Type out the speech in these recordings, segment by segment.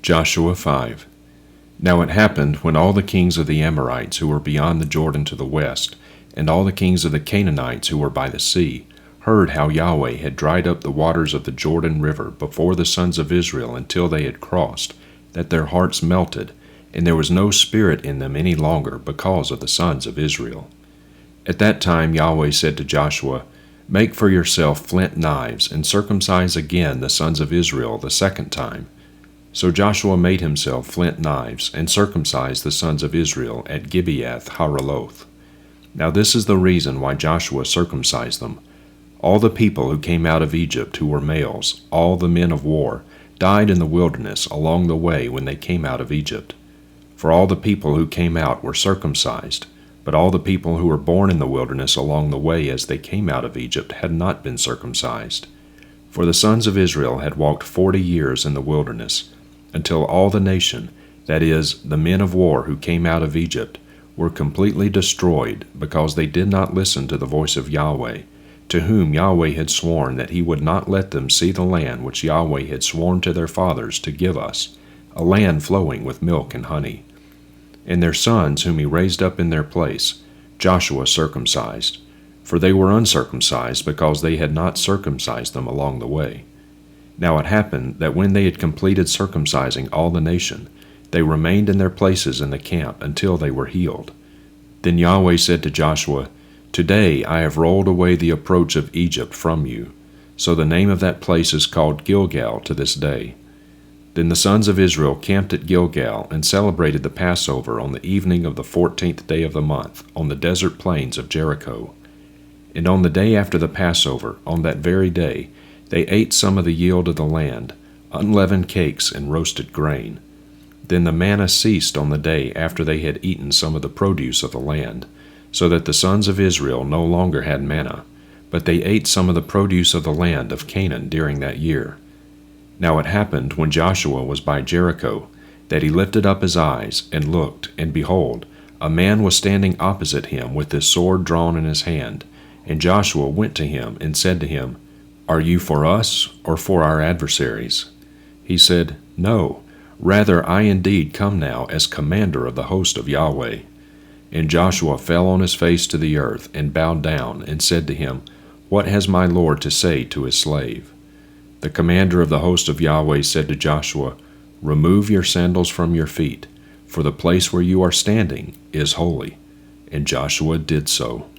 Joshua 5. Now it happened, when all the kings of the Amorites who were beyond the Jordan to the west, and all the kings of the Canaanites who were by the sea, heard how Yahweh had dried up the waters of the Jordan River before the sons of Israel until they had crossed, that their hearts melted, and there was no spirit in them any longer because of the sons of Israel. At that time Yahweh said to Joshua, Make for yourself flint knives, and circumcise again the sons of Israel the second time. So Joshua made himself flint knives, and circumcised the sons of Israel at Gibeath Haraloth. Now this is the reason why Joshua circumcised them. All the people who came out of Egypt who were males, all the men of war, died in the wilderness along the way when they came out of Egypt. For all the people who came out were circumcised, but all the people who were born in the wilderness along the way as they came out of Egypt had not been circumcised. For the sons of Israel had walked 40 years in the wilderness, until all the nation, that is, the men of war who came out of Egypt, were completely destroyed, because they did not listen to the voice of Yahweh, to whom Yahweh had sworn that he would not let them see the land which Yahweh had sworn to their fathers to give us, a land flowing with milk and honey. And their sons whom he raised up in their place, Joshua circumcised, for they were uncircumcised because they had not circumcised them along the way. Now it happened that when they had completed circumcising all the nation, they remained in their places in the camp until they were healed. Then Yahweh said to Joshua, Today I have rolled away the approach of Egypt from you. So the name of that place is called Gilgal to this day. Then the sons of Israel camped at Gilgal and celebrated the Passover on the evening of the 14th day of the month on the desert plains of Jericho. And on the day after the Passover, on that very day, they ate some of the yield of the land, unleavened cakes and roasted grain. Then the manna ceased on the day after they had eaten some of the produce of the land, so that the sons of Israel no longer had manna, but they ate some of the produce of the land of Canaan during that year. Now it happened, when Joshua was by Jericho, that he lifted up his eyes and looked, and behold, a man was standing opposite him with his sword drawn in his hand. And Joshua went to him and said to him, Are you for us, or for our adversaries? He said, No, rather I indeed come now as commander of the host of Yahweh. And Joshua fell on his face to the earth, and bowed down, and said to him, What has my Lord to say to his slave? The commander of the host of Yahweh said to Joshua, Remove your sandals from your feet, for the place where you are standing is holy. And Joshua did so.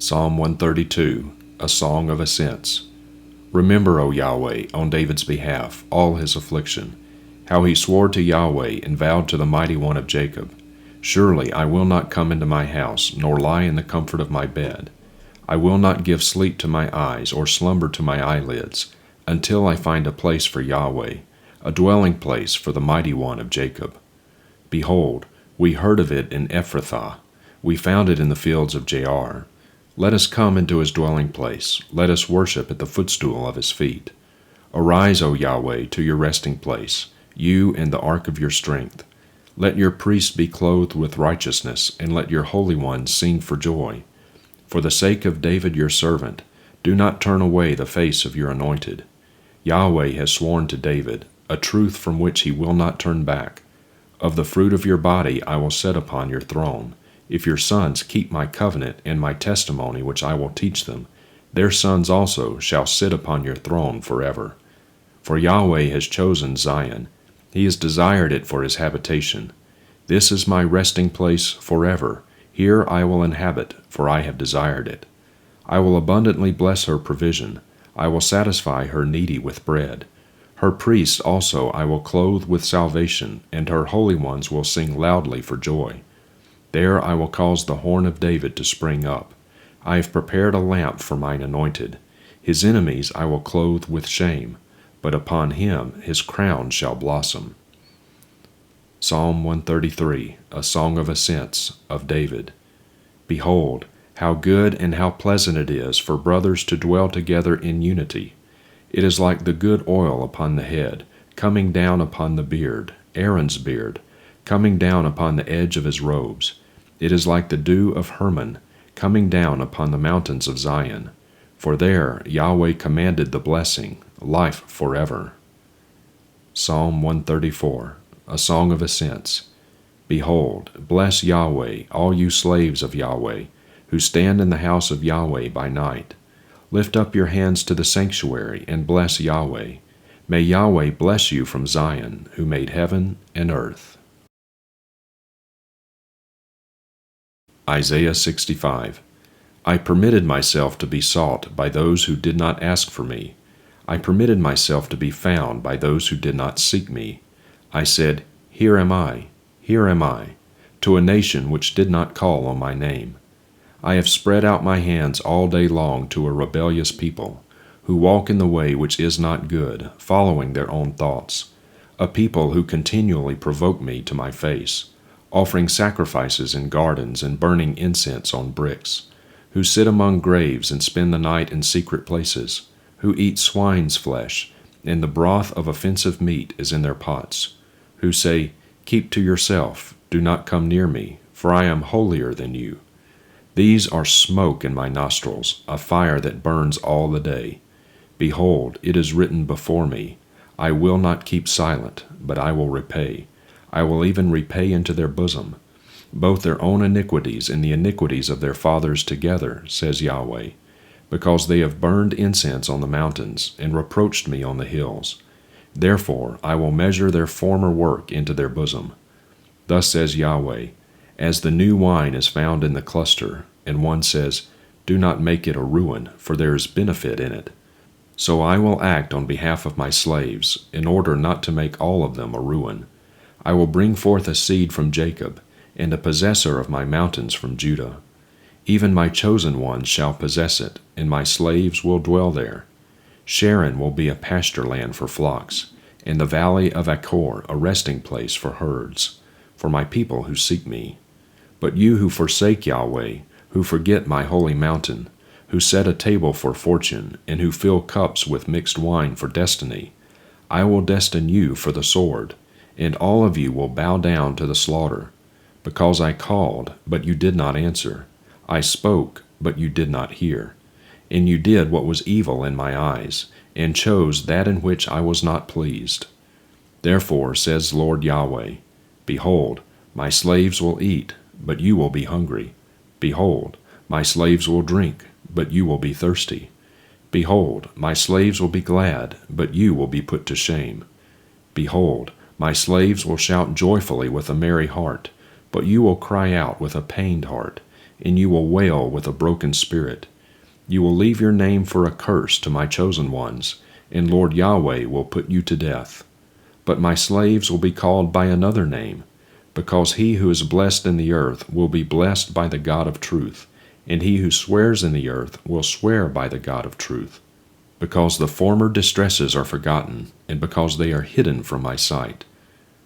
Psalm 132, a song of ascents. Remember, O Yahweh, on David's behalf, all his affliction, how he swore to Yahweh and vowed to the Mighty One of Jacob, Surely I will not come into my house, nor lie in the comfort of my bed. I will not give sleep to my eyes, or slumber to my eyelids, until I find a place for Yahweh, a dwelling place for the Mighty One of Jacob. Behold, we heard of it in Ephrathah, we found it in the fields of Jaar. Let us come into his dwelling place, let us worship at the footstool of his feet. Arise, O Yahweh, to your resting place, you and the ark of your strength. Let your priests be clothed with righteousness, and let your holy ones sing for joy. For the sake of David your servant, do not turn away the face of your anointed. Yahweh has sworn to David, a truth from which he will not turn back. Of the fruit of your body I will set upon your throne. If your sons keep my covenant and my testimony which I will teach them, their sons also shall sit upon your throne forever. For Yahweh has chosen Zion. He has desired it for his habitation. This is my resting place forever. Here I will inhabit, for I have desired it. I will abundantly bless her provision. I will satisfy her needy with bread. Her priests also I will clothe with salvation, and her holy ones will sing loudly for joy. There I will cause the horn of David to spring up. I have prepared a lamp for mine anointed. His enemies I will clothe with shame, but upon him his crown shall blossom. Psalm 133, a song of ascents, of David. Behold, how good and how pleasant it is for brothers to dwell together in unity. It is like the good oil upon the head, coming down upon the beard, Aaron's beard, coming down upon the edge of his robes. It is like the dew of Hermon, coming down upon the mountains of Zion. For there Yahweh commanded the blessing, life forever. Psalm 134, a song of ascents. Behold, bless Yahweh, all you slaves of Yahweh, who stand in the house of Yahweh by night. Lift up your hands to the sanctuary and bless Yahweh. May Yahweh bless you from Zion, who made heaven and earth. Isaiah 65. I permitted myself to be sought by those who did not ask for me. I permitted myself to be found by those who did not seek me. I said, Here am I, to a nation which did not call on my name. I have spread out my hands all day long to a rebellious people, who walk in the way which is not good, following their own thoughts, a people who continually provoke me to my face, offering sacrifices in gardens and burning incense on bricks, who sit among graves and spend the night in secret places, who eat swine's flesh, and the broth of offensive meat is in their pots, who say, Keep to yourself, do not come near me, for I am holier than you. These are smoke in my nostrils, a fire that burns all the day. Behold, it is written before me, I will not keep silent, but I will repay. I will even repay into their bosom, both their own iniquities and the iniquities of their fathers together, says Yahweh, because they have burned incense on the mountains and reproached me on the hills. Therefore I will measure their former work into their bosom. Thus says Yahweh, as the new wine is found in the cluster, and one says, Do not make it a ruin, for there is benefit in it. So I will act on behalf of my slaves, in order not to make all of them a ruin. I will bring forth a seed from Jacob, and a possessor of my mountains from Judah. Even my chosen ones shall possess it, and my slaves will dwell there. Sharon will be a pasture land for flocks, and the valley of Achor a resting place for herds, for my people who seek me. But you who forsake Yahweh, who forget my holy mountain, who set a table for fortune, and who fill cups with mixed wine for destiny, I will destine you for the sword, and all of you will bow down to the slaughter. Because I called, but you did not answer. I spoke, but you did not hear. And you did what was evil in my eyes, and chose that in which I was not pleased. Therefore, says Lord Yahweh, Behold, my slaves will eat, but you will be hungry. Behold, my slaves will drink, but you will be thirsty. Behold, my slaves will be glad, but you will be put to shame. Behold, my slaves will shout joyfully with a merry heart, but you will cry out with a pained heart, and you will wail with a broken spirit. You will leave your name for a curse to my chosen ones, and Lord Yahweh will put you to death. But my slaves will be called by another name, because he who is blessed in the earth will be blessed by the God of truth, and he who swears in the earth will swear by the God of truth. Because the former distresses are forgotten, and because they are hidden from my sight.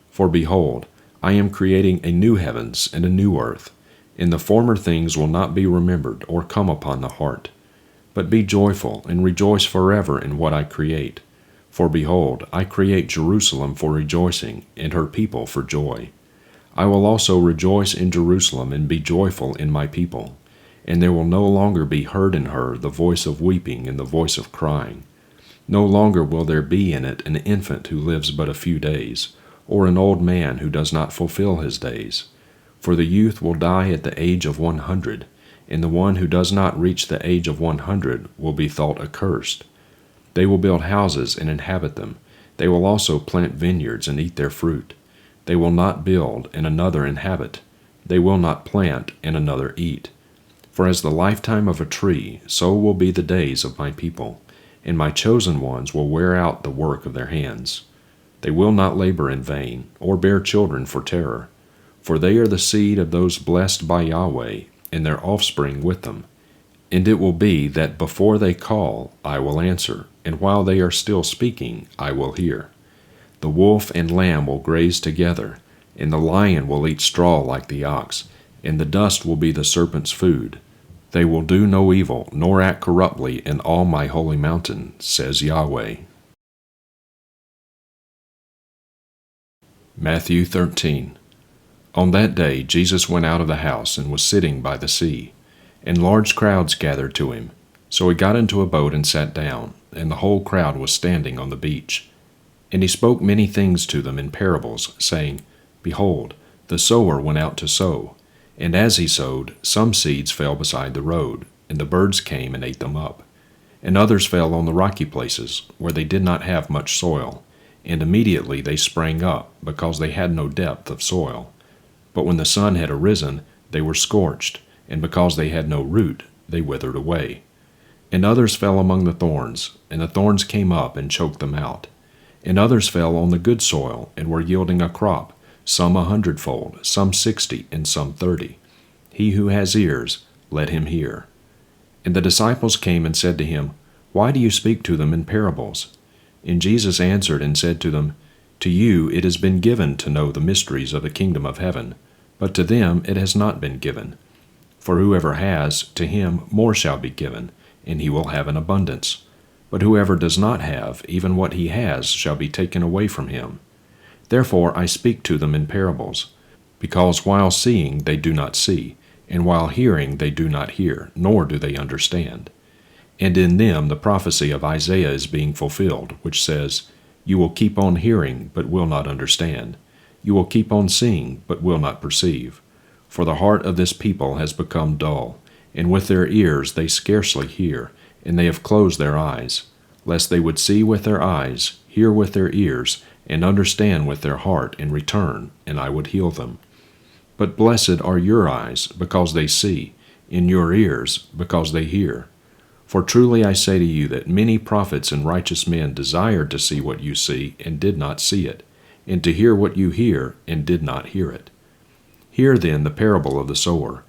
For behold, I am creating a new heavens and a new earth, and the former things will not be remembered or come upon the heart. But be joyful and rejoice forever in what I create. For behold, I create Jerusalem for rejoicing, and her people for joy. I will also rejoice in Jerusalem and be joyful in my people. And there will no longer be heard in her the voice of weeping and the voice of crying. No longer will there be in it an infant who lives but a few days, or an old man who does not fulfill his days. For the youth will die at the age of 100, and the one who does not reach the age of 100 will be thought accursed. They will build houses and inhabit them. They will also plant vineyards and eat their fruit. They will not build and another inhabit. They will not plant and another eat. For as the lifetime of a tree, so will be the days of my people, and my chosen ones will wear out the work of their hands. They will not labor in vain, or bear children for terror, for they are the seed of those blessed by Yahweh, and their offspring with them. And it will be that before they call, I will answer, and while they are still speaking, I will hear. The wolf and lamb will graze together, and the lion will eat straw like the ox, and the dust will be the serpent's food. They will do no evil, nor act corruptly in all my holy mountain, says Yahweh. Matthew 13. On that day Jesus went out of the house and was sitting by the sea, and large crowds gathered to him. So he got into a boat and sat down, and the whole crowd was standing on the beach. And he spoke many things to them in parables, saying, Behold, the sower went out to sow. And as he sowed, some seeds fell beside the road, and the birds came and ate them up. And others fell on the rocky places, where they did not have much soil, and immediately they sprang up, because they had no depth of soil. But when the sun had arisen, they were scorched, and because they had no root, they withered away. And others fell among the thorns, and the thorns came up and choked them out. And others fell on the good soil, and were yielding a crop, some 100-fold, some 60, and some 30. He who has ears, let him hear. And the disciples came and said to him, Why do you speak to them in parables? And Jesus answered and said to them, To you it has been given to know the mysteries of the kingdom of heaven, but to them it has not been given. For whoever has, to him more shall be given, and he will have an abundance. But whoever does not have, even what he has shall be taken away from him. Therefore I speak to them in parables, because while seeing they do not see, and while hearing they do not hear, nor do they understand. And in them the prophecy of Isaiah is being fulfilled, which says, You will keep on hearing, but will not understand. You will keep on seeing, but will not perceive. For the heart of this people has become dull, and with their ears they scarcely hear, and they have closed their eyes, lest they would see with their eyes, hear with their ears, and understand with their heart, and return, and I would heal them. But blessed are your eyes, because they see, and your ears, because they hear. For truly I say to you that many prophets and righteous men desired to see what you see, and did not see it, and to hear what you hear, and did not hear it. Hear then the parable of the sower.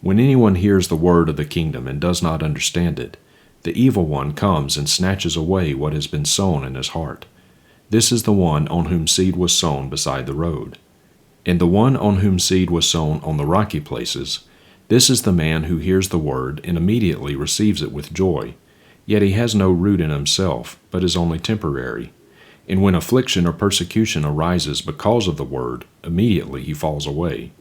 When anyone hears the word of the kingdom and does not understand it, the evil one comes and snatches away what has been sown in his heart. This is the one on whom seed was sown beside the road. And the one on whom seed was sown on the rocky places, this is the man who hears the word and immediately receives it with joy. Yet he has no root in himself, but is only temporary. And when affliction or persecution arises because of the word, immediately he falls away.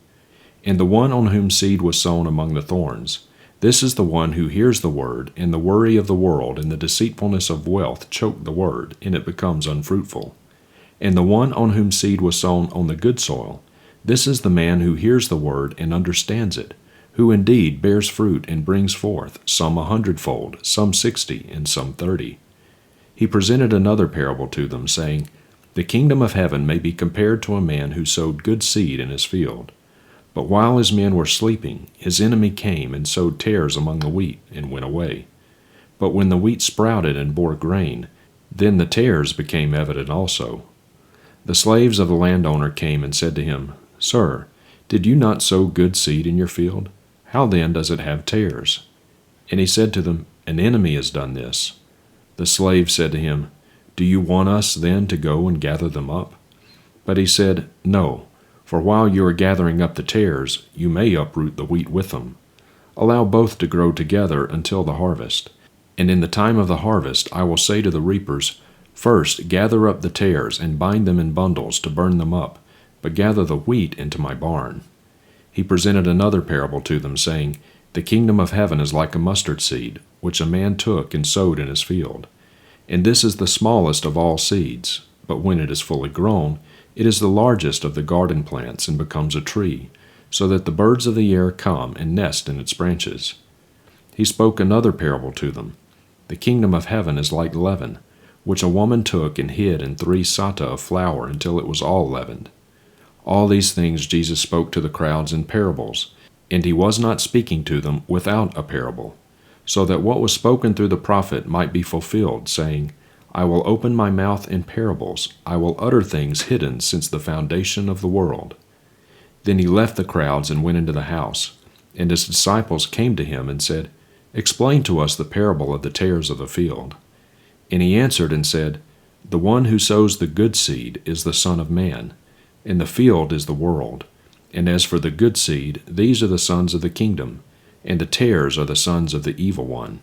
And the one on whom seed was sown among the thorns, this is the one who hears the word, and the worry of the world and the deceitfulness of wealth choke the word, and it becomes unfruitful. And the one on whom seed was sown on the good soil, this is the man who hears the word and understands it, who indeed bears fruit and brings forth, some 100-fold, some 60, and some 30. He presented another parable to them, saying, The kingdom of heaven may be compared to a man who sowed good seed in his field. But while his men were sleeping, his enemy came and sowed tares among the wheat, and went away. But when the wheat sprouted and bore grain, then the tares became evident also. The slaves of the landowner came and said to him, Sir, did you not sow good seed in your field? How then does it have tares? And he said to them, An enemy has done this. The slave said to him, Do you want us then to go and gather them up? But he said, No. For while you are gathering up the tares, you may uproot the wheat with them. Allow both to grow together until the harvest. And in the time of the harvest I will say to the reapers, First gather up the tares and bind them in bundles to burn them up, but gather the wheat into my barn. He presented another parable to them, saying, The kingdom of heaven is like a mustard seed, which a man took and sowed in his field. And this is the smallest of all seeds, but when it is fully grown, it is the largest of the garden plants and becomes a tree, so that the birds of the air come and nest in its branches. He spoke another parable to them. The kingdom of heaven is like leaven, which a woman took and hid in 3 sata of flour until it was all leavened. All these things Jesus spoke to the crowds in parables, and he was not speaking to them without a parable, so that what was spoken through the prophet might be fulfilled, saying, I will open my mouth in parables, I will utter things hidden since the foundation of the world. Then he left the crowds and went into the house, and his disciples came to him and said, Explain to us the parable of the tares of the field. And he answered and said, The one who sows the good seed is the Son of Man, and the field is the world. And as for the good seed, these are the sons of the kingdom, and the tares are the sons of the evil one.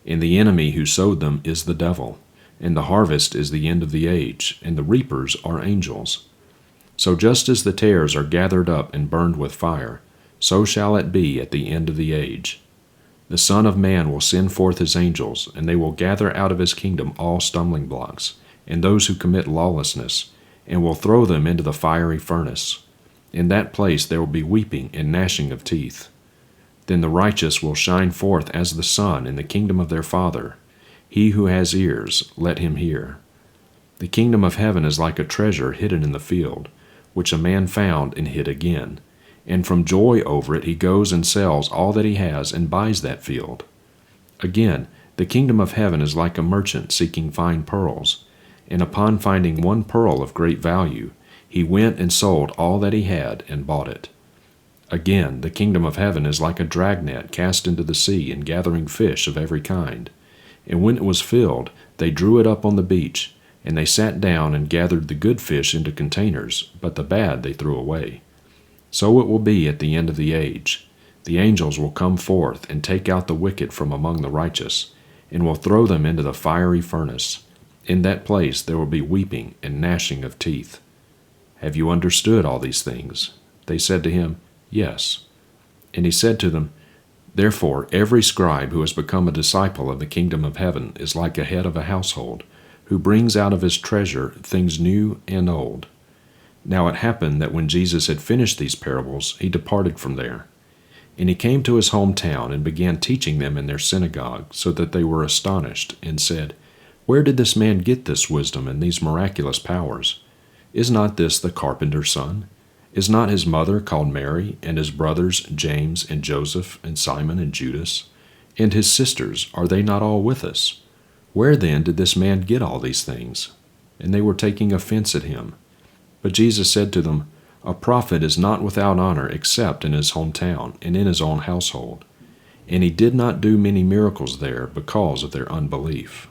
And the enemy who sowed them is the devil. And the harvest is the end of the age, and the reapers are angels. So just as the tares are gathered up and burned with fire, so shall it be at the end of the age. The Son of Man will send forth his angels, and they will gather out of his kingdom all stumbling blocks, and those who commit lawlessness, and will throw them into the fiery furnace. In that place there will be weeping and gnashing of teeth. Then the righteous will shine forth as the sun in the kingdom of their Father. He who has ears, let him hear. The kingdom of heaven is like a treasure hidden in the field, which a man found and hid again. And from joy over it he goes and sells all that he has and buys that field. Again, the kingdom of heaven is like a merchant seeking fine pearls, and upon finding one pearl of great value, he went and sold all that he had and bought it. Again, the kingdom of heaven is like a dragnet cast into the sea and gathering fish of every kind. And when it was filled, they drew it up on the beach, and they sat down and gathered the good fish into containers, but the bad they threw away. So it will be at the end of the age. The angels will come forth and take out the wicked from among the righteous, and will throw them into the fiery furnace. In that place there will be weeping and gnashing of teeth. Have you understood all these things? They said to him, Yes. And he said to them, Therefore every scribe who has become a disciple of the kingdom of heaven is like a head of a household, who brings out of his treasure things new and old. Now it happened that when Jesus had finished these parables, he departed from there. And he came to his hometown and began teaching them in their synagogue, so that they were astonished, and said, Where did this man get this wisdom and these miraculous powers? Is not this the carpenter's son? Is not his mother called Mary, and his brothers James and Joseph and Simon and Judas? And his sisters, are they not all with us? Where then did this man get all these things? And they were taking offense at him. But Jesus said to them, A prophet is not without honor except in his hometown and in his own household. And he did not do many miracles there because of their unbelief.